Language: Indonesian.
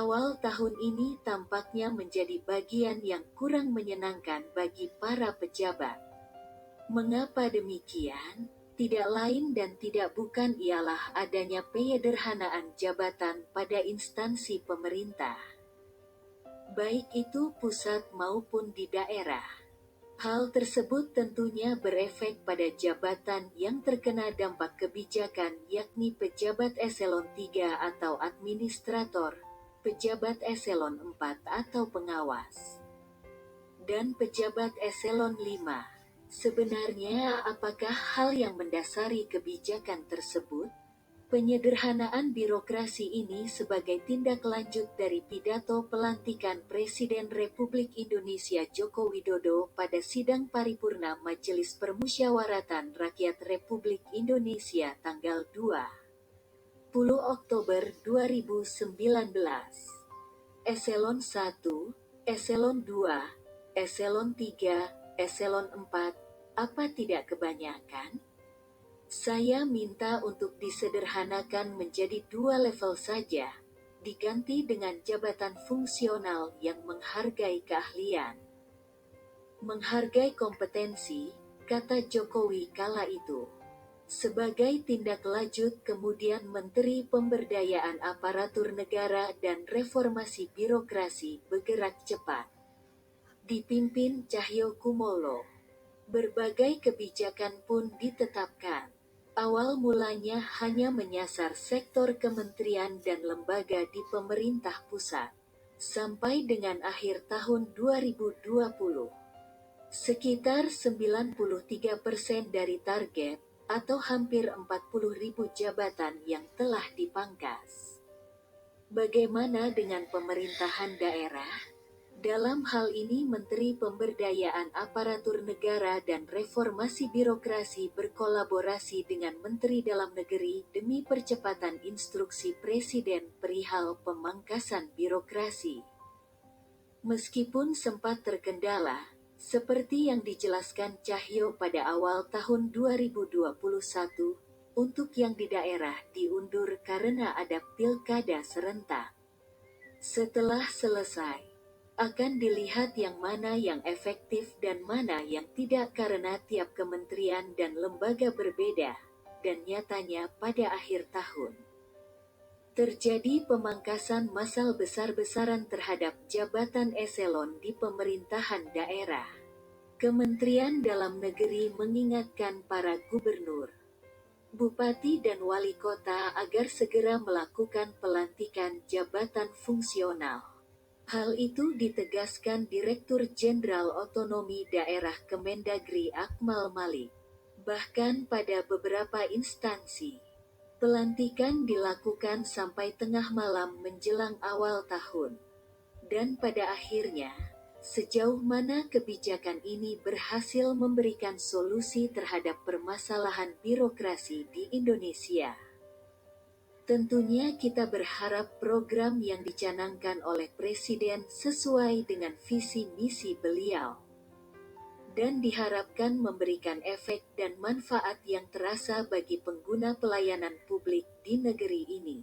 Awal tahun ini tampaknya menjadi bagian yang kurang menyenangkan bagi para pejabat. Mengapa demikian? Tidak lain dan tidak bukan ialah adanya penyederhanaan jabatan pada instansi pemerintah, baik itu pusat maupun di daerah. Hal tersebut tentunya berefek pada jabatan yang terkena dampak kebijakan, yakni pejabat eselon 3 atau administrator, pejabat eselon 4 atau pengawas, dan pejabat eselon 5. Sebenarnya apakah hal yang mendasari kebijakan tersebut? Penyederhanaan birokrasi ini sebagai tindak lanjut dari pidato pelantikan Presiden Republik Indonesia Joko Widodo pada sidang paripurna Majelis Permusyawaratan Rakyat Republik Indonesia tanggal 20 Oktober 2019. Eselon 1, Eselon 2, Eselon 3, Eselon 4, apa tidak kebanyakan? Saya minta untuk disederhanakan menjadi 2 level saja, diganti dengan jabatan fungsional yang menghargai keahlian, menghargai kompetensi, kata Jokowi kala itu. Sebagai tindak lanjut kemudian Menteri Pemberdayaan Aparatur Negara dan Reformasi Birokrasi bergerak cepat, dipimpin Cahyokumolo. Berbagai kebijakan pun ditetapkan. Awal mulanya hanya menyasar sektor kementerian dan lembaga di pemerintah pusat. Sampai dengan akhir tahun 2020, sekitar 93% dari target, atau hampir 40.000 jabatan yang telah dipangkas. Bagaimana dengan pemerintahan daerah? Dalam hal ini Menteri Pemberdayaan Aparatur Negara dan Reformasi Birokrasi berkolaborasi dengan Menteri Dalam Negeri demi percepatan instruksi Presiden perihal pemangkasan birokrasi. Meskipun sempat terkendala, seperti yang dijelaskan Cahyo pada awal tahun 2021, untuk yang di daerah diundur karena ada pilkada serentak. Setelah selesai, akan dilihat yang mana yang efektif dan mana yang tidak karena tiap kementerian dan lembaga berbeda, dan nyatanya pada akhir tahun terjadi pemangkasan massal besar-besaran terhadap jabatan eselon di pemerintahan daerah. Kementerian Dalam Negeri mengingatkan para gubernur, bupati dan wali kota agar segera melakukan pelantikan jabatan fungsional. Hal itu ditegaskan Direktur Jenderal Otonomi Daerah Kemendagri Akmal Malik. Bahkan pada beberapa instansi, pelantikan dilakukan sampai tengah malam menjelang awal tahun. Dan pada akhirnya, sejauh mana kebijakan ini berhasil memberikan solusi terhadap permasalahan birokrasi di Indonesia? Tentunya kita berharap program yang dicanangkan oleh Presiden sesuai dengan visi misi beliau, dan diharapkan memberikan efek dan manfaat yang terasa bagi pengguna pelayanan publik di negeri ini.